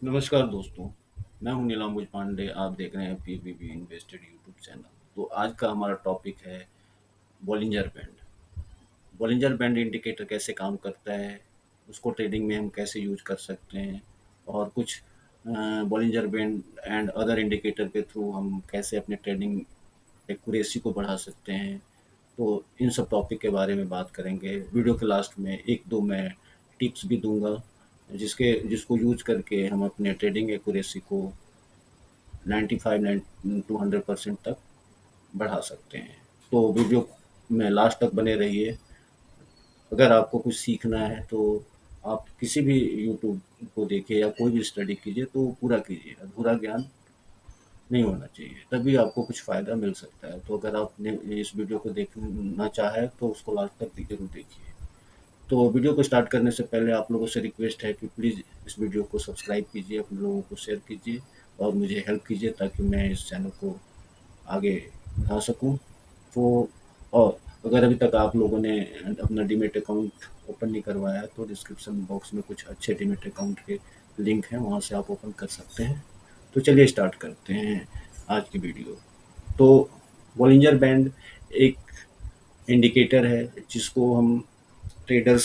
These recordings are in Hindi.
नमस्कार दोस्तों, मैं हूं नीलांबुज पांडे। आप देख रहे हैं पीवीबी इन्वेस्टेड यूट्यूब चैनल। तो आज का हमारा टॉपिक है Bollinger band. Bollinger band indicator कैसे काम करता है, उसको ट्रेडिंग में हम कैसे यूज कर सकते हैं, और कुछ Bollinger band and other indicator के थ्रू हम कैसे अपने ट्रेडिंग एक्यूरेसी को बढ़ा सकते हैं। तो इन सब टॉपिक के बारे में बात करेंगे। वीडियो के लास्ट में एक दो मैं टिप्स भी दूंगा जिसको यूज करके हम अपने ट्रेडिंग एक्यूरेसी को 95 टू 100% तक बढ़ा सकते हैं। तो वीडियो में लास्ट तक बने रहिए। अगर आपको कुछ सीखना है तो आप किसी भी यूट्यूब को देखिए या कोई भी स्टडी कीजिए तो पूरा कीजिए, अधूरा ज्ञान नहीं होना चाहिए, तभी आपको कुछ फ़ायदा मिल सकता है। तो अगर आपने इस वीडियो को देखना चाहे तो उसको लास्ट तक ज़रूर देखिए। तो वीडियो को स्टार्ट करने से पहले आप लोगों से रिक्वेस्ट है कि प्लीज़ इस वीडियो को सब्सक्राइब कीजिए, अपने लोगों को शेयर कीजिए और मुझे हेल्प कीजिए ताकि मैं इस चैनल को आगे बढ़ा सकूँ। तो और अगर अभी तक आप लोगों ने अपना डीमैट अकाउंट ओपन नहीं करवाया है तो डिस्क्रिप्शन बॉक्स में कुछ अच्छे डीमैट अकाउंट के लिंक हैं, वहाँ से आप ओपन कर सकते हैं। तो चलिए स्टार्ट करते हैं आज की वीडियो। तो बॉलिंजर बैंड एक इंडिकेटर है जिसको हम ट्रेडर्स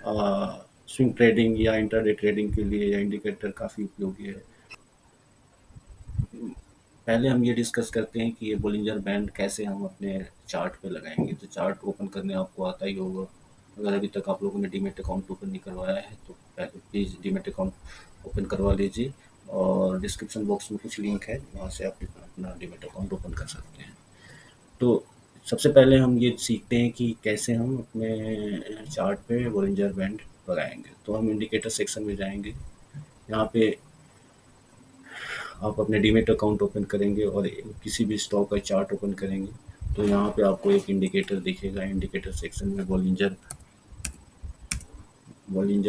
स्विंग ट्रेडिंग या इंट्राडे ट्रेडिंग के लिए यह इंडिकेटर काफ़ी उपयोगी है। पहले हम ये डिस्कस करते हैं कि ये बोलिंजर बैंड कैसे हम अपने चार्ट पे लगाएंगे। तो चार्ट ओपन करने आपको आता ही होगा। अगर अभी तक आप लोगों ने डीमेट अकाउंट ओपन नहीं करवाया है तो पहले प्लीज़ डीमेट अकाउंट ओपन करवा लीजिए, और डिस्क्रिप्शन बॉक्स में कुछ लिंक है, वहाँ से आप अपना डीमेट अकाउंट ओपन कर सकते हैं। तो सबसे पहले हम ये सीखते हैं कि कैसे हम अपने चार्ट पे बोलिंजर बैंड लगाएंगे। तो हम इंडिकेटर सेक्शन में जाएंगे। यहाँ पे आप अपने डीमेट अकाउंट ओपन करेंगे और किसी भी स्टॉक का चार्ट ओपन करेंगे तो यहाँ पे आपको एक इंडिकेटर दिखेगा। इंडिकेटर सेक्शन में बॉलिंजर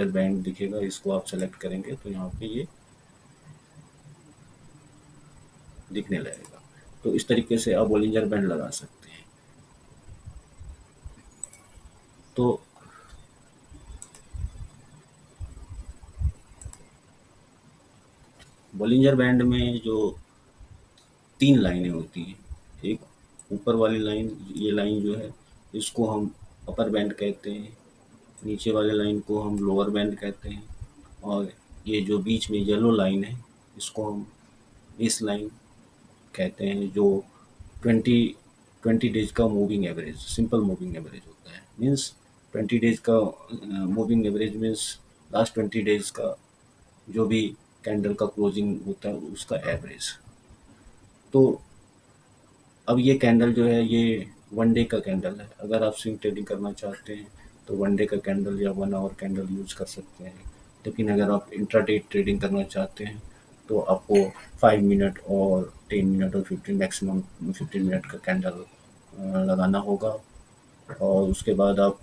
बैंड दिखेगा, इसको आप सेलेक्ट करेंगे तो यहाँ पे ये दिखने लगेगा। तो इस तरीके से आप बॉलिंजर बैंड लगा सकते हैं। तो बॉलिंजर बैंड में जो तीन लाइनें होती हैं, एक ऊपर वाली लाइन, ये लाइन जो है इसको हम अपर बैंड कहते हैं, नीचे वाले लाइन को हम लोअर बैंड कहते हैं, और ये जो बीच में येलो लाइन है इसको हम बेस लाइन कहते हैं, जो 20 20 डेज का moving average, simple moving average होता है। मीन्स 20 डेज का moving average means last 20 days का जो भी कैंडल का क्लोजिंग होता है उसका एवरेज। तो अब ये कैंडल जो है ये वन डे का कैंडल है। अगर आप स्विंग ट्रेडिंग करना चाहते हैं तो वन डे का कैंडल या 1 आवर कैंडल यूज कर सकते हैं। लेकिन अगर आप इंट्राडे ट्रेडिंग करना चाहते हैं तो आपको 5 मिनट और 10 मिनट और 15 मैक्सिमम 15 मिनट का कैंडल लगाना होगा। और उसके बाद आप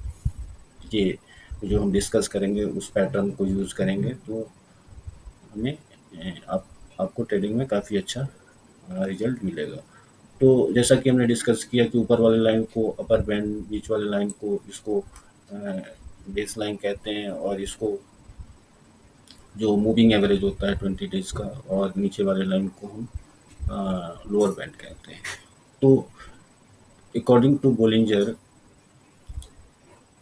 ये जो हम डिस्कस करेंगे उस पैटर्न को यूज़ करेंगे तो हमें आप आपको ट्रेडिंग में काफ़ी अच्छा रिजल्ट मिलेगा। तो जैसा कि हमने डिस्कस किया कि ऊपर वाले लाइन को अपर बैंड, बीच वाले लाइन को इसको बेस लाइन कहते हैं, और इसको जो मूविंग एवरेज होता है 20 डेज का, और नीचे वाले लाइन को हम लोअर बैंड कहते हैं। तो अकॉर्डिंग टू बोलिंजर,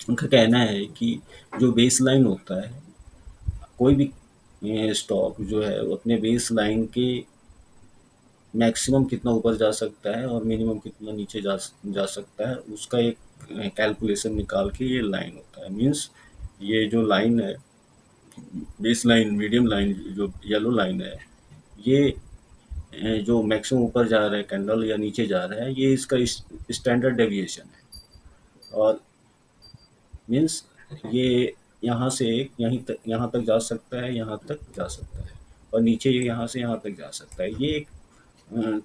उनका कहना है कि जो बेस लाइन होता है, कोई भी स्टॉक जो है वो अपने बेस लाइन के मैक्सिमम कितना ऊपर जा सकता है और मिनिमम कितना नीचे जा सकता है, उसका एक कैलकुलेशन निकाल के ये लाइन होता है। मीन्स ये जो लाइन है, बेस लाइन, मीडियम लाइन, जो येलो लाइन है, ये जो मैक्सिमम ऊपर जा रहा है कैंडल या नीचे जा रहा है, ये इसका स्टैंडर्ड डेविएशन है। और मीन्स ये यहाँ से यहीं तक, यहाँ तक जा सकता है, यहाँ तक जा सकता है, और नीचे ये यहाँ से यहाँ तक जा सकता है। ये एक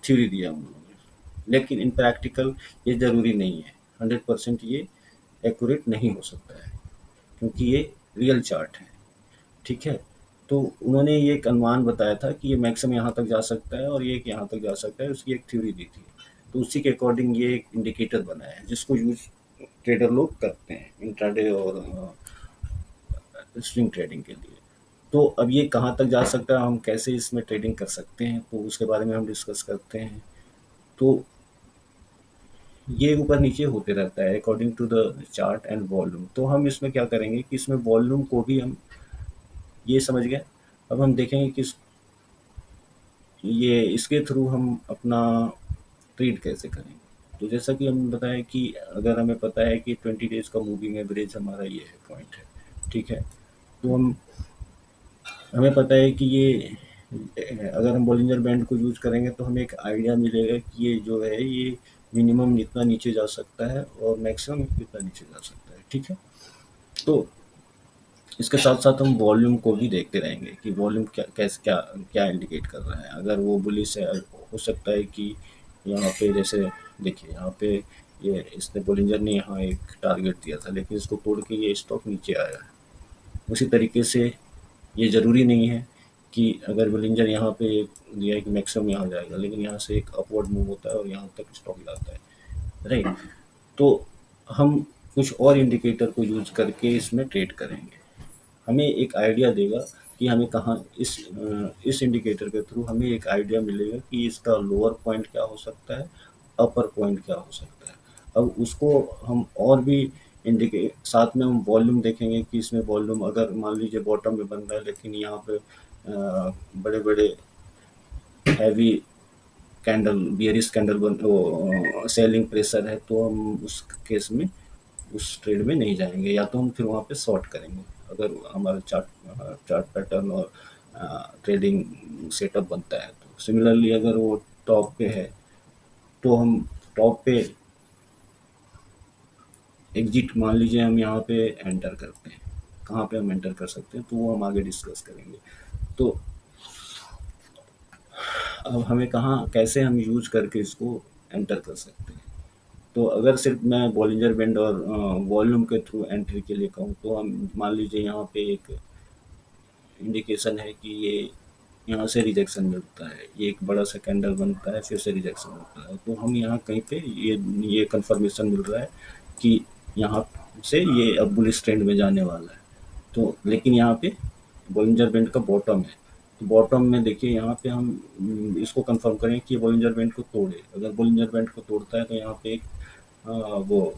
थ्योरी दिया हम लोगों ने, लेकिन इन प्रैक्टिकल ये ज़रूरी नहीं है। 100% ये एक्यूरेट नहीं हो सकता है क्योंकि ये रियल चार्ट है। ठीक है। तो उन्होंने ये एक अनुमान बताया था कि ये मैक्सिमम यहाँ तक जा सकता है और ये एक यहाँ तक जा सकता है, उसकी एक थ्योरी दी थी। तो उसी के अकॉर्डिंग ये एक इंडिकेटर बनाया है जिसको यूज ट्रेडर लोग करते हैं इंट्राडे और स्विंग ट्रेडिंग के लिए। तो अब ये कहाँ तक जा सकता है, हम कैसे इसमें ट्रेडिंग कर सकते हैं, तो उसके बारे में हम डिस्कस करते हैं। तो ये ऊपर नीचे होते रहता है according to the chart and volume. तो हम इसमें क्या करेंगे कि इसमें वॉल्यूम को भी हम ये समझ गए। अब हम देखेंगे कि ये इसके थ्रू हम अपना ट्रेड कैसे करेंगे। तो जैसा कि हम बताया कि अगर हमें पता है कि 20 डेज का मूविंग एवरेज हमारा ये है पॉइंट है, ठीक है। तो हम हमें पता है कि ये अगर हम बॉलिंजर बैंड को यूज करेंगे तो हमें एक आइडिया मिलेगा कि ये जो है ये मिनिमम इतना नीचे जा सकता है और मैक्सिमम कितना नीचे जा सकता है, ठीक है। तो इसके साथ साथ हम वॉल्यूम को भी देखते रहेंगे कि वॉल्यूम क्या कैसे क्या क्या इंडिकेट कर रहा है। अगर वो बुलिश है, हो सकता है कि यहाँ पे जैसे देखिए यहाँ पे ये इसने बॉलिंजर ने यहाँ एक टारगेट दिया था लेकिन इसको तोड़ के ये स्टॉक नीचे आया है। उसी तरीके से ये ज़रूरी नहीं है कि अगर बॉलिंजर यहाँ पे एक दिया है कि मैक्सिमम यहाँ जाएगा, लेकिन यहाँ से एक अपवर्ड मूव होता है और यहाँ तक स्टॉक जाता है, राइट। तो हम कुछ और इंडिकेटर को यूज करके इसमें ट्रेड करेंगे। हमें एक आइडिया देगा कि हमें कहाँ इस इंडिकेटर के थ्रू हमें एक आइडिया मिलेगा कि इसका लोअर पॉइंट क्या हो सकता है, अपर पॉइंट क्या हो सकता है। अब उसको हम और भी इंडिकेट साथ में हम वॉल्यूम देखेंगे कि इसमें वॉल्यूम अगर मान लीजिए बॉटम में बन रहा है लेकिन यहाँ पे बड़े बड़े हैवी कैंडल बियरिश कैंडल बन वो सेलिंग प्रेशर है, तो हम उस केस में उस ट्रेड में नहीं जाएंगे, या तो हम फिर वहाँ पे शॉर्ट करेंगे अगर हमारा चार्ट पैटर्न और ट्रेडिंग सेटअप बनता है। तो सिमिलरली अगर वो टॉप पे है तो हम टॉप पे एग्जिट मान लीजिए हम यहाँ पे एंटर करते हैं, कहाँ पे हम एंटर कर सकते हैं तो वो हम आगे डिस्कस करेंगे। तो अब हमें कहाँ कैसे हम यूज करके इसको एंटर कर सकते हैं। तो अगर सिर्फ मैं बॉलिंजर बैंड और वॉल्यूम के थ्रू एंट्री के लिए कहूँ तो हम मान लीजिए यहाँ पे एक इंडिकेशन है कि ये यहाँ से रिजेक्शन मिलता है, ये एक बड़ा सा कैंडल बनता है फिर से रिजेक्शन होता है, तो हम यहाँ कहीं पे ये कंफर्मेशन मिल रहा है कि यहाँ से ये अब बुलिश ट्रेंड में जाने वाला है। तो लेकिन यहाँ पे बॉलिंजर बैंड का बॉटम है, तो बॉटम में देखिए यहाँ पे हम इसको कंफर्म करें कि ये बॉलिंजर बैंड को तोड़े। अगर बॉलिंजर बैंड को तोड़ता है तो यहाँ पे एक वो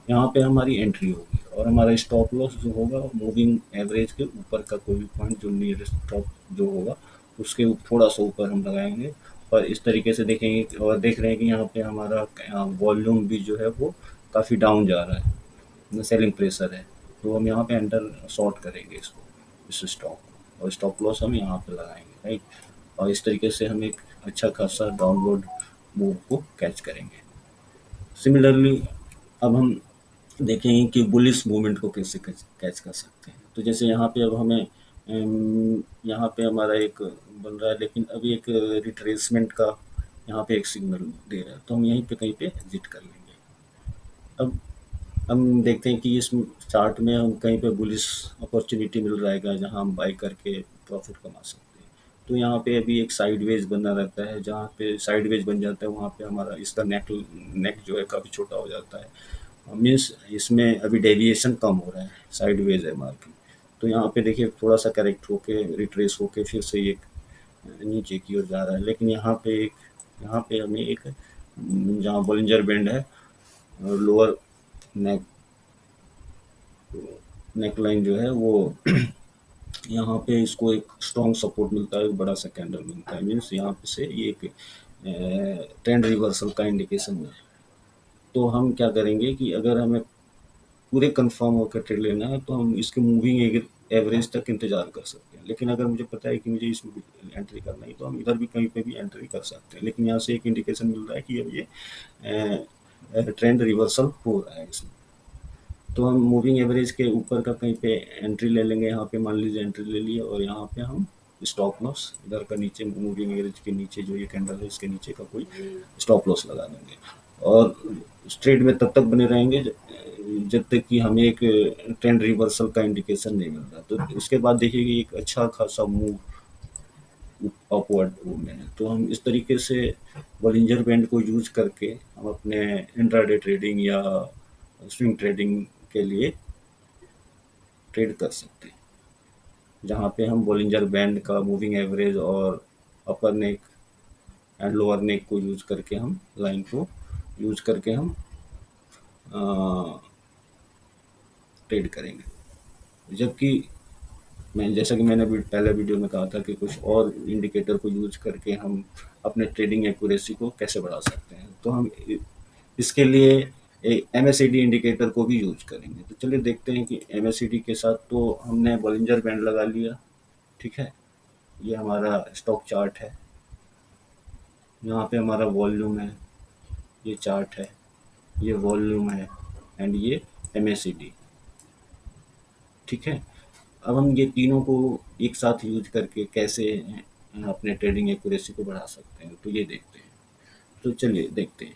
यहाँ पे हमारी एंट्री होगी और हमारा स्टॉप लॉस जो होगा मूविंग एवरेज के ऊपर का कोई भी पॉइंट जो नियरेस्ट स्टॉप जो होगा उसके थोड़ा सा ऊपर हम लगाएंगे। और इस तरीके से देखेंगे और देख रहे हैं कि यहाँ पे हमारा वॉल्यूम भी जो है वो काफ़ी डाउन जा रहा है, सेलिंग प्रेशर है। तो हम यहाँ पे एंटर शॉर्ट करेंगे इसको, इस स्टॉक को, और स्टॉप लॉस हम यहाँ पे लगाएंगे, राइट। और इस तरीके से हम एक अच्छा खासा डाउनवर्ड मूव को कैच करेंगे। सिमिलरली अब हम देखेंगे कि बुलिश मूवमेंट को कैसे कैच कर सकते हैं। तो जैसे यहाँ पे अब हमें यहाँ पे हमारा एक बन रहा है लेकिन अभी एक रिट्रेसमेंट का यहाँ पे एक सिग्नल दे रहा है, तो हम यहीं पे कहीं पे एग्जिट कर लेंगे। अब हम देखते हैं कि इस चार्ट में हम कहीं पे बुलिश अपॉर्चुनिटी मिल रहेगा जहाँ हम बाई करके प्रॉफिट कमा सकते हैं। तो यहाँ पे अभी एक साइडवेज बना रहता है, जहाँ पे साइडवेज बन जाता है वहाँ पे हमारा इसका नेक नेक जो है काफ़ी छोटा हो जाता है। मीन्स इसमें अभी डेविएशन कम हो रहा है, साइडवेज है मार्केट। तो यहाँ पे देखिए थोड़ा सा करेक्ट होके रिट्रेस होके फिर से ये नीचे की ओर जा रहा है, लेकिन यहाँ पे हमें एक जहाँ बॉलिंजर बैंड है लोअर नेक नेक लाइन जो है वो यहाँ पे इसको एक स्ट्रॉन्ग सपोर्ट मिलता है, एक बड़ा सा कैंडल मिलता है। मीन्स यहाँ पे से ये एक ट्रेंड रिवर्सल का इंडिकेशन है। तो हम क्या करेंगे कि अगर हमें पूरे कंफर्म होकर ट्रेड लेना है तो हम इसके मूविंग एवरेज तक इंतजार कर सकते हैं। लेकिन अगर मुझे पता है कि मुझे इसमें एंट्री करना है तो हम इधर भी कहीं पे भी एंट्री कर सकते हैं। लेकिन यहाँ से एक इंडिकेशन मिल रहा है कि अब ये ट्रेंड रिवर्सल हो रहा है इसमें। तो हम मूविंग एवरेज के ऊपर का कहीं पे एंट्री ले लेंगे। यहाँ पे मान लीजिए एंट्री ले लिए और यहाँ पे हम स्टॉप लॉस इधर का नीचे मूविंग एवरेज के नीचे जो ये कैंडल है इसके नीचे का कोई स्टॉप लॉस लगा देंगे और ट्रेड में तब तक बने रहेंगे जब तक कि हमें एक ट्रेंड रिवर्सल का इंडिकेशन नहीं मिल रहा। तो इसके बाद देखिए एक अच्छा खासा मूव अपवर्ड मूवमेंट है। तो हम इस तरीके से बॉलिंजर बैंड को यूज करके हम अपने इंट्राडे ट्रेडिंग या स्विंग ट्रेडिंग के लिए ट्रेड कर सकते हैं। जहाँ पे हम बॉलिंजर बैंड का मूविंग एवरेज और अपर नेक एंड लोअर नेक को यूज करके हम लाइन को यूज करके हम ट्रेड करेंगे। जबकि मैं, जैसा कि मैंने अभी पहले वीडियो में कहा था कि कुछ और इंडिकेटर को यूज करके हम अपने ट्रेडिंग एक्यूरेसी को कैसे बढ़ा सकते हैं, तो हम इसके लिए M S C D indicator को भी यूज करेंगे। तो चलिए देखते हैं कि एम एस सी डी के साथ तो हमने बॉलिंजर बैंड लगा लिया, ठीक है। ये हमारा स्टॉक चार्ट है, यहाँ पे हमारा वॉल्यूम है, ये चार्ट है, ये वॉल्यूम है एंड ये एम एस सी डी, ठीक है। अब हम ये तीनों को एक साथ यूज करके कैसे अपने ट्रेडिंग एक्यूरेसी को बढ़ा सकते हैं, तो ये देखते हैं। तो चलिए देखते हैं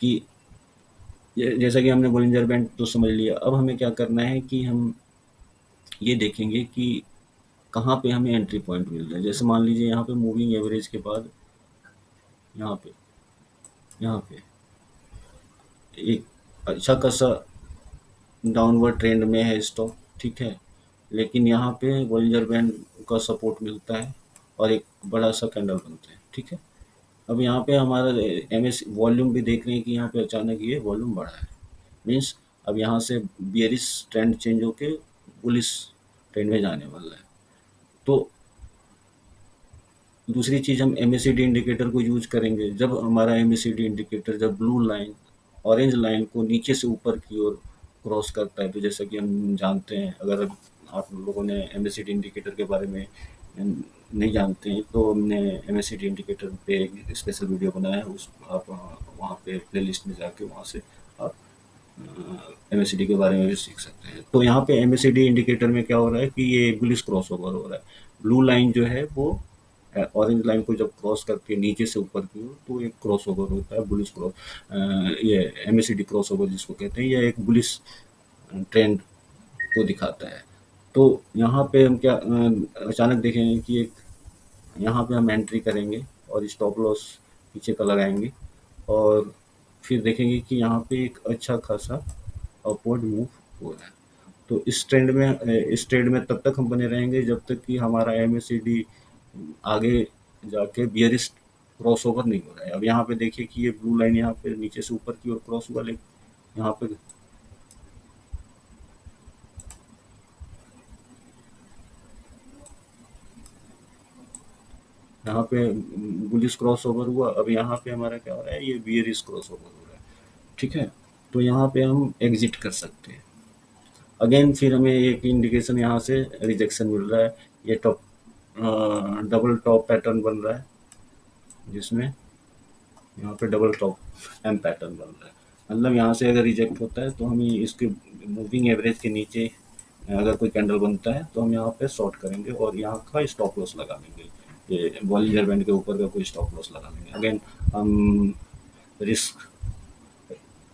कि जैसा कि हमने बॉलिंजर बैंड तो समझ लिया, अब हमें क्या करना है कि हम ये देखेंगे कि कहाँ पे हमें एंट्री पॉइंट मिल रहा है। जैसे मान लीजिए यहाँ पे मूविंग एवरेज के बाद यहाँ पे यहाँ पे एक अच्छा खासा डाउनवर्ड ट्रेंड में है स्टॉक, ठीक है। लेकिन यहाँ पे बॉलिंजर बैंड का सपोर्ट मिलता है और एक बड़ा सा कैंडल बनता है, ठीक है। अब यहाँ पे हमारा एम एस वॉल्यूम भी देख रहे हैं कि यहाँ पे अचानक ये वॉल्यूम बढ़ा है, मीन्स अब यहाँ से बियरिश ट्रेंड चेंज होके बुलिश ट्रेंड में जाने वाला है। तो दूसरी चीज़, हम एम इंडिकेटर को यूज करेंगे। जब हमारा एम इंडिकेटर जब ब्लू लाइन ऑरेंज लाइन को नीचे से ऊपर की ओर क्रॉस करता है, तो जैसा कि हम जानते हैं, अगर आप लोगों ने एम इंडिकेटर के बारे में नहीं जानते हैं तो हमने एम इंडिकेटर पे एक स्पेशल वीडियो बनाया है, उस आप वहाँ पे प्लेलिस्ट में जाके वहाँ से आप एम के बारे में भी सीख सकते हैं। तो यहाँ पे एम इंडिकेटर में क्या हो रहा है कि ये बुलिश क्रॉस ओवर हो रहा है। ब्लू लाइन जो है वो ऑरेंज लाइन को जब क्रॉस करके नीचे से ऊपर की ओर, तो एक क्रॉस ओवर होता है, बुलिश क्रॉस, ये एम क्रॉस ओवर जिसको कहते हैं, यह एक बुलिश ट्रेंड को दिखाता है। तो यहाँ पे हम क्या अचानक देखेंगे कि एक यहाँ पे हम एंट्री करेंगे और स्टॉप लॉस पीछे का लगाएंगे और फिर देखेंगे कि यहाँ पे एक अच्छा खासा अपवर्ड मूव हो रहा है। तो इस ट्रेड में तब तक हम बने रहेंगे जब तक कि हमारा एम आगे जाके बियरिश क्रॉस ओवर नहीं हो रहा है। अब यहाँ पे देखिए कि ये ब्लू लाइन यहाँ पे नीचे से ऊपर की ओर क्रॉस हुआ, लेकिन यहाँ पे बुलिश क्रॉस ओवर हुआ। अब यहाँ पे हमारा क्या हो रहा है, ये बियरिश क्रॉस ओवर हो रहा है, ठीक है। तो यहाँ पे हम एग्जिट कर सकते हैं। अगेन फिर हमें एक इंडिकेशन यहाँ से रिजेक्शन मिल रहा है, ये टॉप डबल टॉप पैटर्न बन रहा है, जिसमें यहाँ पे डबल टॉप एम पैटर्न बन रहा है। मतलब यहाँ से अगर रिजेक्ट होता है तो हम इसके मूविंग एवरेज के नीचे अगर कोई कैंडल बनता है तो हम यहाँ पे शॉर्ट करेंगे और यहाँ का स्टॉप लॉस लगा लेंगे। ये बॉलिंजर बैंड के ऊपर का कोई स्टॉप लॉस लगा लेंगे। अगेन हम रिस्क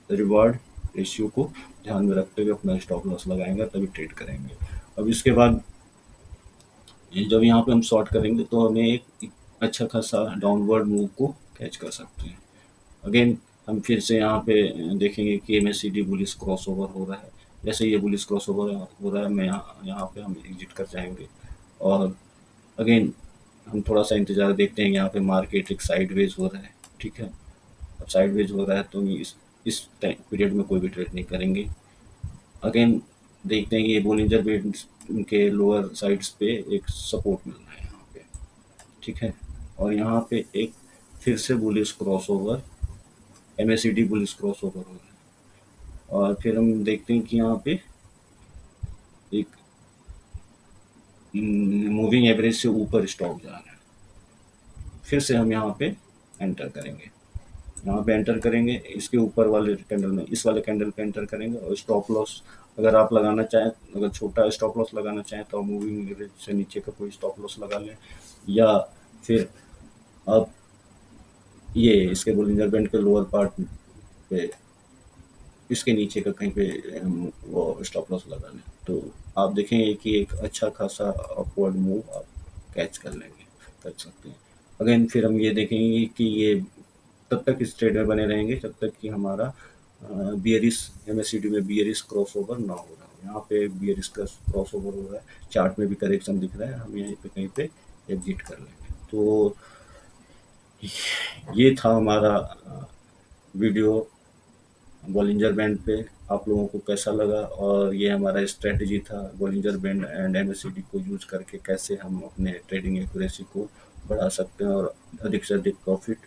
रिवार्ड रेशियो को ध्यान में रखते हुए अपना स्टॉप लॉस लगाएंगे, तभी ट्रेड करेंगे। अब इसके बाद जब यहाँ पे हम शॉर्ट करेंगे तो हमें एक अच्छा खासा डाउनवर्ड मूव को कैच कर सकते हैं। अगेन हम फिर से यहाँ पे देखेंगे कि एम बुलिश क्रॉस ओवर हो रहा है। जैसे ये बुलिश क्रॉस ओवर हो रहा है, मैं यहाँ पे हम एग्जिट कर जाएंगे और अगेन हम थोड़ा सा इंतज़ार देखते हैं। यहाँ पे मार्केट एक साइडवेज हो रहा है, ठीक है। अब साइडवेज हो रहा है तो इस टाइम पीरियड में कोई भी ट्रेड नहीं करेंगे। अगेन देखते हैं कि ये बोलिंजर बैंड के लोअर साइड्स पे एक सपोर्ट मिल रहा है यहाँ पे, ठीक है। और यहाँ पे एक फिर से bullish cross over M bullish cross over हो रहा है और फिर हम देखते हैं कि यहाँ पे एक मूविंग एवरेज से ऊपर स्टॉक जा रहा है। फिर से हम यहाँ पे एंटर करेंगे, यहाँ पे एंटर करेंगे, इसके ऊपर वाले कैंडल में, इस वाले कैंडल पे एंटर करेंगे और स्टॉप लॉस अगर आप लगाना चाहें, अगर छोटा स्टॉप लॉस लगाना चाहें तो मूविंग एवरेज से नीचे का कोई स्टॉप लॉस लगा लें, या फिर आप ये इसके बोलिंजर बैंड के लोअर पार्ट पे इसके नीचे का कहीं पे वो स्टॉप लॉस लगा लें, तो आप देखेंगे कि एक अच्छा खासा अपवर्ड मूव आप कैच कर सकते हैं। अगेन फिर हम ये देखेंगे कि ये तब तक इस ट्रेड में बने रहेंगे जब तक कि हमारा बियरिश एम में बियरिश क्रॉस ओवर ना हो रहा हो। यहाँ पे बियर इसका क्रॉस ओवर हो रहा है, चार्ट में भी करेक्शन दिख रहा है, हम यहीं पे कहीं पे एग्जिट कर लेंगे। तो ये था हमारा वीडियो बॉलिंजर बैंड पे। आप लोगों को कैसा लगा, और ये हमारा स्ट्रेटजी था बॉलिंजर बैंड एंड एमएससीडी को यूज करके कैसे हम अपने ट्रेडिंग एक्यूरेसी को बढ़ा सकते हैं और अधिक से अधिक प्रॉफिट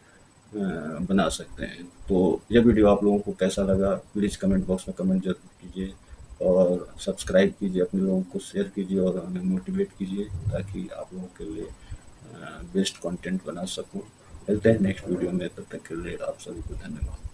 बना सकते हैं। तो यह वीडियो आप लोगों को कैसा लगा, प्लीज़ कमेंट बॉक्स में कमेंट जरूर कीजिए, और सब्सक्राइब कीजिए, अपने लोगों को शेयर कीजिए और हमें मोटिवेट कीजिए, ताकि आप लोगों के लिए बेस्ट कंटेंट बना सकूं। मिलते हैं नेक्स्ट वीडियो में, तब तक के लिए आप सभी को धन्यवाद।